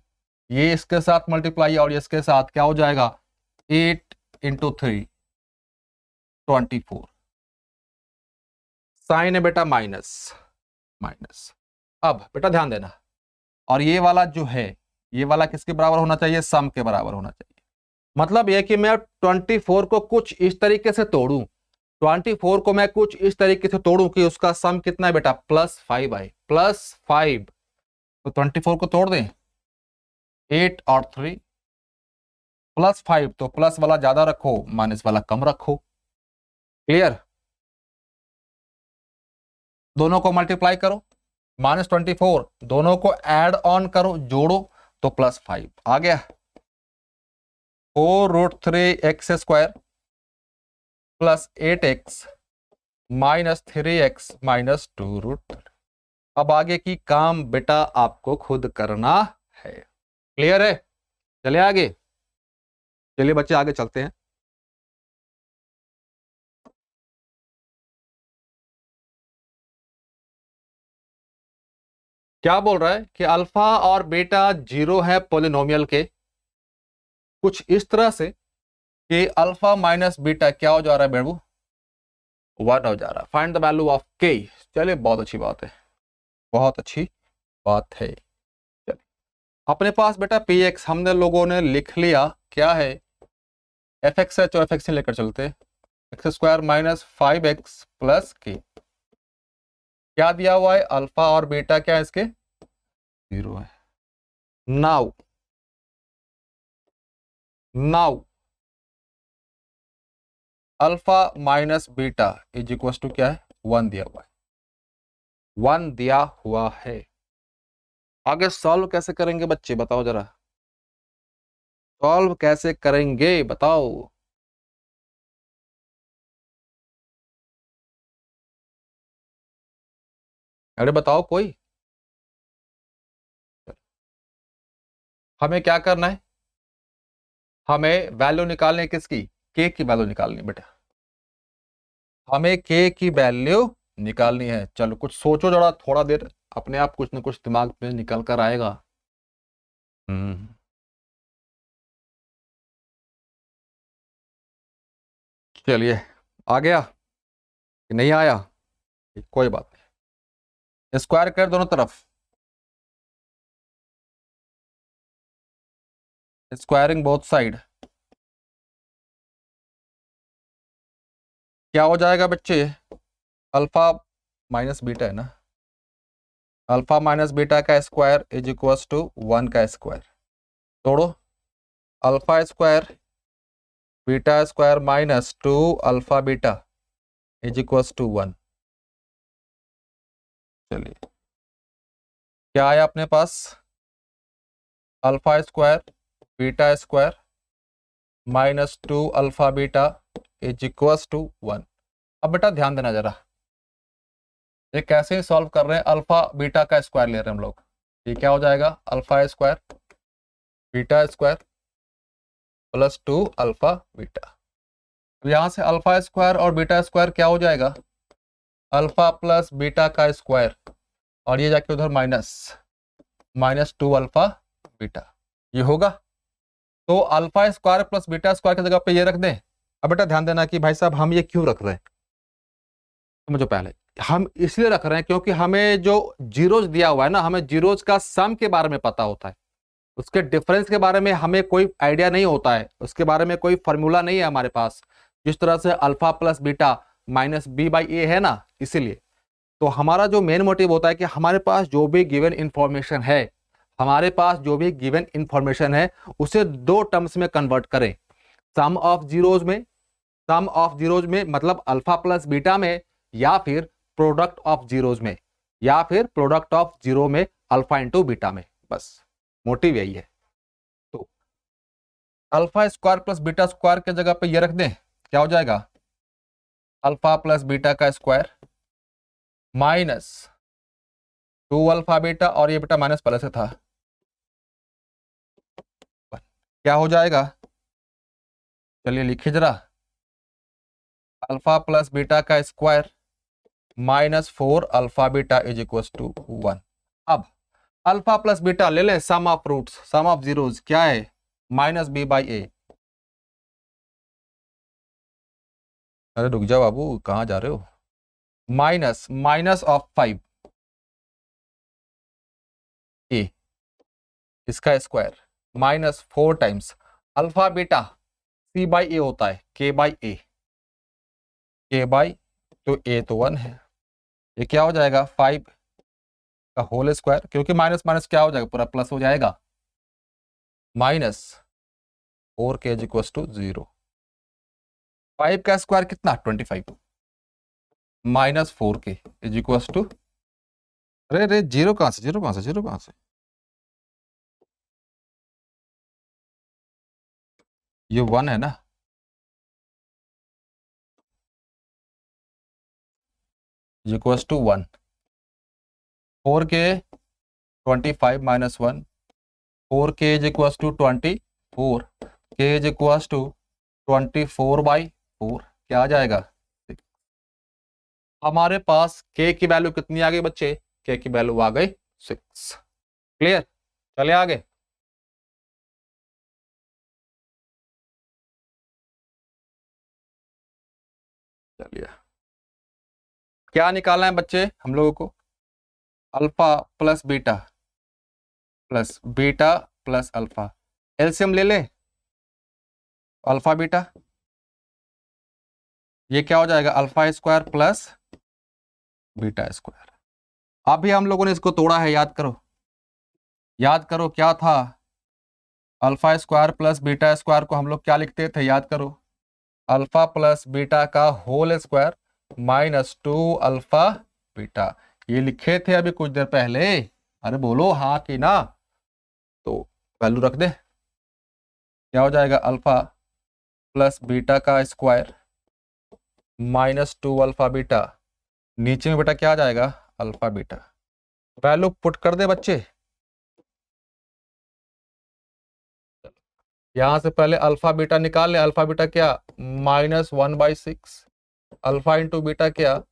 ये इसके साथ मल्टीप्लाई और इसके साथ क्या हो जाएगा 8 इंटू 3 24। साइन है बेटा माइनस माइनस। अब बेटा ध्यान देना, और ये वाला जो है ये वाला किसके बराबर होना चाहिए, सम के बराबर होना चाहिए। मतलब यह कि मैं 24 को कुछ इस तरीके से तोड़ूं, 24 को मैं कुछ इस तरीके से तोड़ूं कि उसका सम कितना है बेटा +5 आए, +5। तो 24 को तोड़ दें, 8 और 3 +5, तो प्लस वाला ज्यादा रखो माइनस वाला कम रखो। क्लियर? दोनों को मल्टीप्लाई करो, -24, दोनों को ऐड ऑन करो, जोड़ो तो +5 आ गया। 4√3x² plus 8x minus 3x minus 2√3। अब आगे की काम बेटा आपको खुद करना है। क्लियर है? चलिए आगे, चलिए बच्चे आगे चलते हैं। क्या बोल रहा है कि अल्फा और बेटा 0 है पॉलिनोमियल के, कुछ इस तरह से कि अल्फा माइनस बीटा क्या हो जा रहा है बेबू, 1 हो जा रहा है। Find the value of k। चलिए बहुत अच्छी बात है, बहुत अच्छी बात है। चलिए अपने पास बेटा px हमने लोगों ने लिख लिया, क्या है fx है, तो fx से लेकर चलते, x² minus 5x plus k। क्या दिया हुआ है, अल्फा और बीटा क्या है इसके 0 है। Now alpha minus beta is equal to क्या है 1 दिया हुआ है, 1 दिया हुआ है। आगे सॉल्व कैसे करेंगे बच्चे बताओ जरा, सॉल्व कैसे करेंगे बताओ। अरे बताओ कोई, हमें क्या करना है, हमें वैल्यू निकालनी है किसकी, के की वैल्यू निकालनी है बेटा, हमें के की वैल्यू निकालनी है। चलो कुछ सोचो जरा, थोड़ा देर अपने आप कुछ ना कुछ दिमाग में निकल कर आएगा। हम्म चलिए, आ गया कि नहीं आया, कोई बात नहीं। स्क्वायर कर दोनों तरफ, स्क्वायरिंग बोथ साइड, क्या हो जाएगा बच्चे, अल्फा माइनस बीटा है ना, अल्फा माइनस बीटा का स्क्वायर इज इक्वल टू 1 का स्क्वायर। तोड़ो, alpha square beta square minus 2 alpha beta is equal to 1। चलिए क्या आया अपने पास, alpha square beta square minus 2 alpha beta is equal to 1। अब बेटा ध्यान देना जरा, ये कैसे सॉल्व कर रहे हैं, अल्फा बीटा का स्क्वायर ले रहे हैं हम लोग, ये क्या हो जाएगा alpha square beta square plus 2 alpha beta. यहां से अल्फा स्क्वायर और बीटा स्क्वायर क्या हो जाएगा, अल्फा प्लस बीटा का स्क्वायर, और ये जाके उधर माइनस 2 अल्फा बीटा, ये होगा। तो alpha square plus beta square की जगह पे ये रख दें। अब बेटा ध्यान देना कि भाई साहब हम ये क्यों रख रहे हैं, समझो पहले हम इसलिए रख रहे हैं क्योंकि हमें जो जीरोज दिया हुआ है ना, हमें जीरोज का सम के बारे में पता होता है, उसके डिफरेंस के बारे में हमें कोई आइडिया नहीं होता है, उसके बारे में कोई फॉर्मूला नहीं है हमारे पास। जिस तरह से alpha plus beta minus b/a है ना, इसीलिए तो हमारा जो मेन मोटिव होता है कि हमारे पास जो भी गिवन इंफॉर्मेशन है, हमारे पास जो भी गिवन इंफॉर्मेशन है उसे दो टर्म्स में कन्वर्ट करें, सम ऑफ जीरोज में, सम ऑफ जीरोज में मतलब अल्फा प्लस बीटा में, या फिर प्रोडक्ट ऑफ जीरोज में, या फिर प्रोडक्ट ऑफ जीरो में अल्फा इंटू बीटा में, बस मोटिव यही है। तो alpha square plus beta square के जगह पे ये रख दें, क्या हो जाएगा, अल्फा प्लस बीटा का स्क्वायर माइनस 2 अल्फा बीटा, और ये बीटा माइनस पहले से था, क्या हो जाएगा, चलिए लिखिए जरा, अल्फा प्लस बीटा का square minus 4 alpha beta is equal to 1। अब अल्फा प्लस बीटा ले लें, sum of roots, sum of zeros क्या है, माइनस बी बाई ए। अरे रुक जाओ बाबू, कहाँ जा रहे हो, माइनस माइनस ऑफ 5 ए, इसका square minus 4 times alpha beta c by a होता है के बाई ए, के बाई तो ए तो 1 है, ये क्या हो जाएगा 5 का होल स्क्वायर, क्योंकि माइनस माइनस क्या हो जाएगा पूरा प्लस हो जाएगा, माइनस 4 के इज इक्वल टू 0। 5 का स्क्वायर कितना 25 माइनस 4 के इज इक्वल टू, अरे रे जीरो कहां से, जीरो कहां से, जीरो कहां से, ये 1 है ना, इक्वल्स टू 1, 4 के 25 माइनस 1, 4 के इज इक्वल्स टू 24, के इज इक्वल्स टू 24/4, क्या आ जाएगा, हमारे पास के की वैल्यू कितनी आ गई बच्चे, के की वैल्यू आ गई 6। क्लियर, चले आगे। चलिए क्या निकालना है बच्चे हम लोगों को, alpha plus beta plus alpha, LCM ले ले, अल्फा बीटा, ये क्या हो जाएगा alpha square plus beta square. अभी हम लोगों ने इसको तोड़ा है, याद करो, याद करो क्या था, alpha square plus beta square को हम लोग क्या लिखते थे, याद करो, अल्फा प्लस बीटा का whole square minus 2 alpha beta, ये लिखे थे अभी कुछ देर पहले, अरे बोलो हाँ कि ना, तो वैल्यू रख दे, क्या हो जाएगा अल्फा प्लस बीटा का स्क्वायर माइनस 2 अल्फा बीटा, नीचे में बेटा क्या आ जाएगा अल्फा बीटा, वैल्यू पुट कर दे बच्चे, यहां से पहले अल्फा बीटा निकाल ले, अल्फा बीटा क्या -1/6, अल्फा इंटू बीटा क्या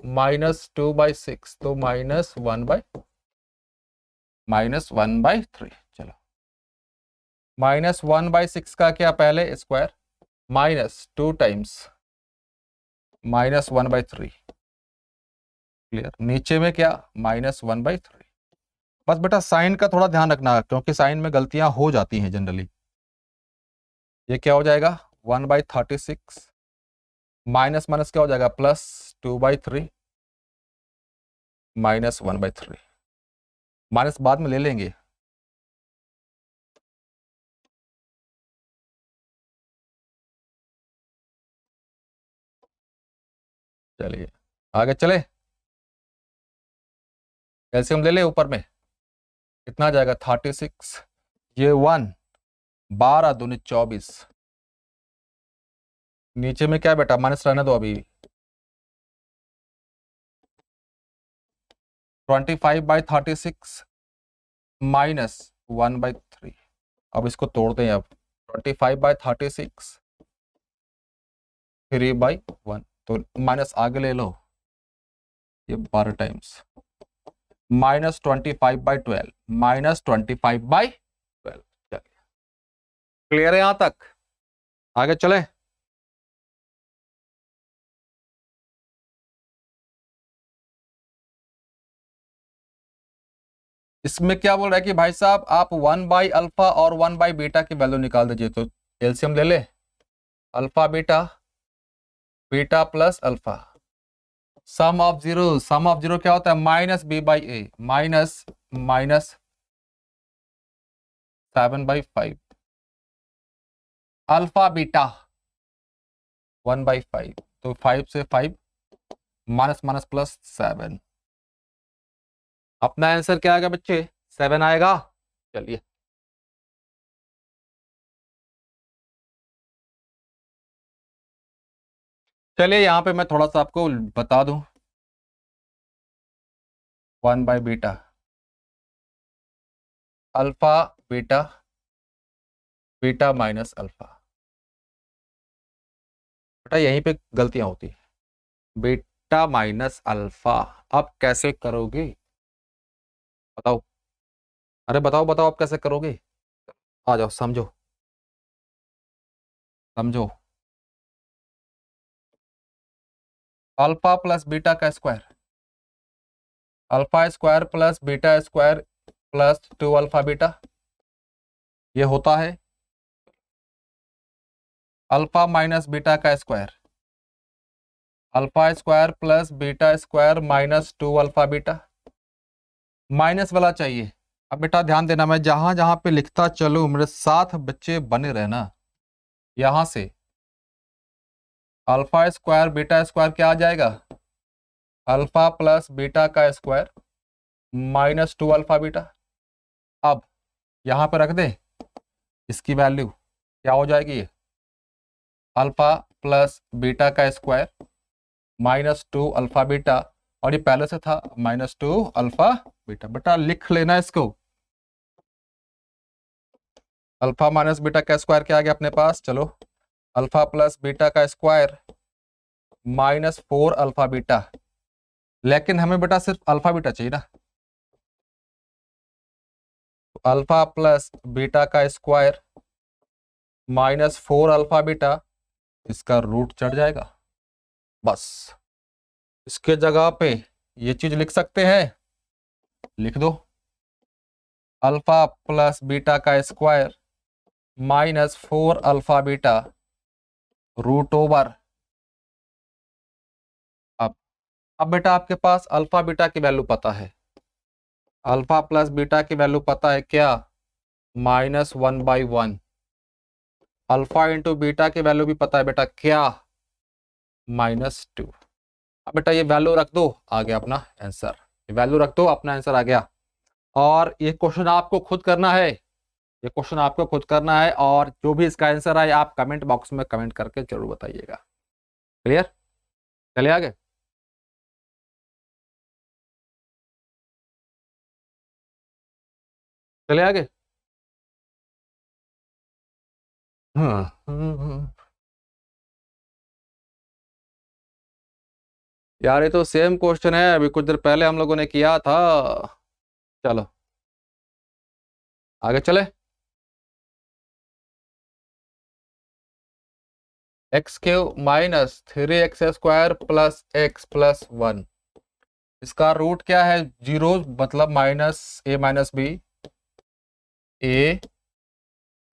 -2/6, तो -1/3, चलो -1/6 का क्या पहले स्क्वायर -2 टाइम्स -1/3, क्लियर, नीचे में क्या -1/3। बस बेटा साइन का थोड़ा ध्यान रखना, क्योंकि साइन में गलतियां हो जाती हैं जनरली। ये क्या हो जाएगा 1/36, माइनस माइनस क्या हो जाएगा +2/3, -1/3, माइनस बाद में ले लेंगे। चलिए आगे चले, कैल्शियम ले ले, ऊपर में कितना आ जाएगा 36, ये 1, 12 दूनी 24, नीचे में क्या बेटा माइनस रहने दो अभी, 25/36 -1/3, अब इसको तोड़ते हैं, अब 25/36 3/1, तो माइनस आगे ले लो, ये 12 टाइम्स -25/12 -25/12, चलिए क्लियर है यहां तक, आगे चले। इसमें क्या बोल रहा है कि भाई साहब आप 1/अल्फा और 1/बीटा की वैल्यू निकाल दीजिए, तो एलसीएम ले ले, alpha beta, beta plus alpha, sum of zero क्या होता है -b/a, -7/5, अल्फा बीटा 1/5, तो 5 से 5 माइनस माइनस +7, अपना आंसर क्या आएगा बच्चे? 7 आएगा। चलिए, चलिए यहां पे मैं थोड़ा सा आपको बता दूं। 1/बीटा, alpha beta, beta minus alpha. बेटा यहीं पे गलतियां होती है। बीटा माइनस अल्फा, आप कैसे करोगे? बताओ। अरे बताओ बताओ, आप कैसे करोगे? आ जाओ, समझो समझो। अल्फा प्लस बीटा का square, alpha square plus beta square plus 2 alpha beta, ये होता है अल्फा माइनस बीटा का square, alpha square plus beta square minus 2 alpha beta. Minus वाला चाहिए। अब बेटा ध्यान देना, मैं जहां जहां पे लिखता चलूं मेरे साथ बच्चे बने रहना। यहां से अल्फा स्क्वायर बीटा स्क्वायर क्या आ जाएगा? अल्फा प्लस बीटा का स्क्वायर माइनस 2 अल्फा बीटा। अब यहां पे रख दे, इसकी वैल्यू क्या हो जाएगी? ये अल्फा प्लस बीटा का स्क्वायर माइनस 2 अल्फा बीटा, और ये पहले से था माइनस 2 अल्फा बीटा। बेटा लिख लेना इसको। अल्फा माइनस बीटा का स्क्वायर क्या आ गया अपने पास? चलो, अल्फा प्लस बीटा का स्क्वायर माइनस 4 अल्फा बीटा। लेकिन हमें बेटा सिर्फ अल्फा बीटा चाहिए ना, तो अल्फा प्लस बीटा का स्क्वायर माइनस 4 अल्फा बीटा, इसका रूट चढ़ जाएगा। बस इसके जगह पे ये चीज लिख सकते हैं, लिख दो अल्फा प्लस बीटा का square minus 4 alpha beta root over. अब बेटा आपके पास अल्फा बीटा की वैल्यू पता है, अल्फा प्लस बीटा की वैल्यू पता है क्या? -1/1। अल्फा इंटू बीटा की वैल्यू भी पता है बेटा, क्या? -2। अब बेटा ये वैल्यू रख दो, आ गया अपना आंसर। ये वैल्यू रख दो, अपना आंसर आ गया। और ये क्वेश्चन आपको खुद करना है, ये क्वेश्चन आपको खुद करना है, और जो भी इसका आंसर आए आप कमेंट बॉक्स में कमेंट करके जरूर बताइएगा। क्लियर? चलिए आगे। चलिए आगे। यार ये तो सेम क्वेश्चन है, अभी कुछ देर पहले हम लोगों ने किया था। चलो आगे चले। X cube minus 3x² plus x plus 1, इसका रूट क्या है? 0, मतलब -a-b, a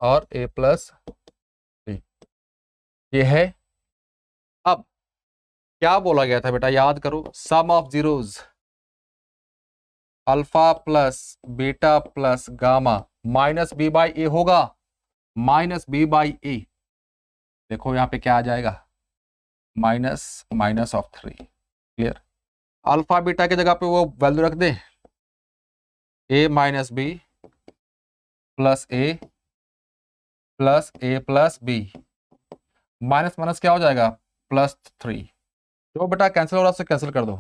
और a प्लस b, ये है। अब क्या बोला गया था बेटा, याद करो। Sum of zeros, alpha plus beta plus gamma minus b/a होगा, -b/a। देखो यहाँ पे क्या आ जाएगा? Minus minus of 3। Clear? Alpha beta की जगह पे वो वैल्यू रख दे, a-b plus a plus a plus b, minus minus क्या हो जाएगा? +3। जो बेटा कैंसिल हो रहा है उससे कैंसिल कर दो।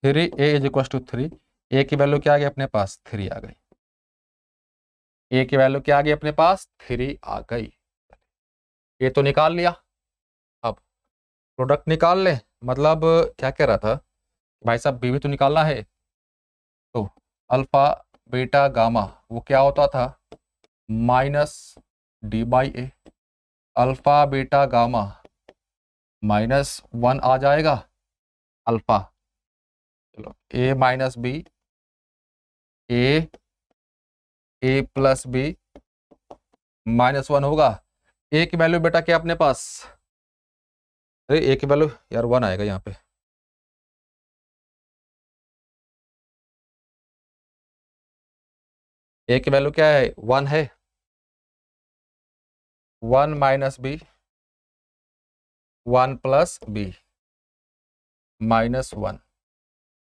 3a = 3, a की वैल्यू क्या आ गई अपने पास? 3 आ गई। a की वैल्यू क्या आ गई अपने पास? 3 आ गई। ये तो निकाल लिया। अब प्रोडक्ट निकाल ले, मतलब क्या कह रहा था भाई साहब, b भी तो निकालना है। तो अल्फा बीटा गामा वो क्या होता था? -d/a। अल्फा बीटा गामा -1 आ जाएगा अल्फा। चलो a-b, a प्लस b -1 होगा। a की वैल्यू बेटा क्या अपने पास? अरे a की वैल्यू यार 1 आएगा यहाँ पे। a की वैल्यू क्या है? 1 है। 1 -b 1 + b -1।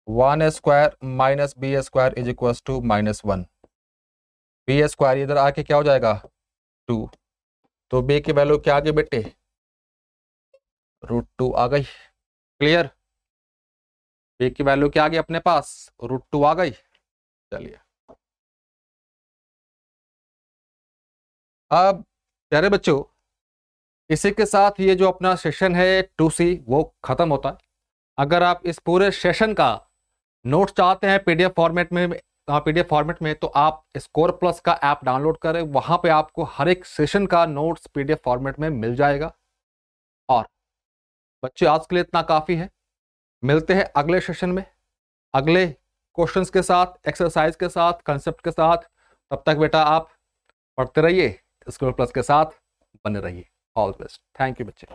1² minus b² is equal to -1। b² इधर आके क्या हो जाएगा 2, तो b की वैल्यू क्या आ गई बेटे √2 आ गई। क्लियर, b की वैल्यू क्या आ गई अपने पास √2 आ गई। चलिए अब प्यारे बच्चों, इसी के साथ ये जो अपना सेशन है 2C वो खत्म होता है। अगर आप इस पूरे सेशन का नोट चाहते हैं पीडीएफ फॉर्मेट में तो आप स्कोर प्लस का ऐप डाउनलोड करें, वहां पे आपको हर एक सेशन का नोट्स पीडीएफ फॉर्मेट में मिल जाएगा। और बच्चे आज के लिए इतना काफी है, मिलते हैं अगले सेशन में अगले क्वेश्चंस के साथ, एक्सरसाइज के साथ, कंसेप्ट के साथ। तब तक बेटा आप पढ़ते रहिए, स्कोर प्लस के साथ बने रहिए। All best. थैंक यू बच्चे।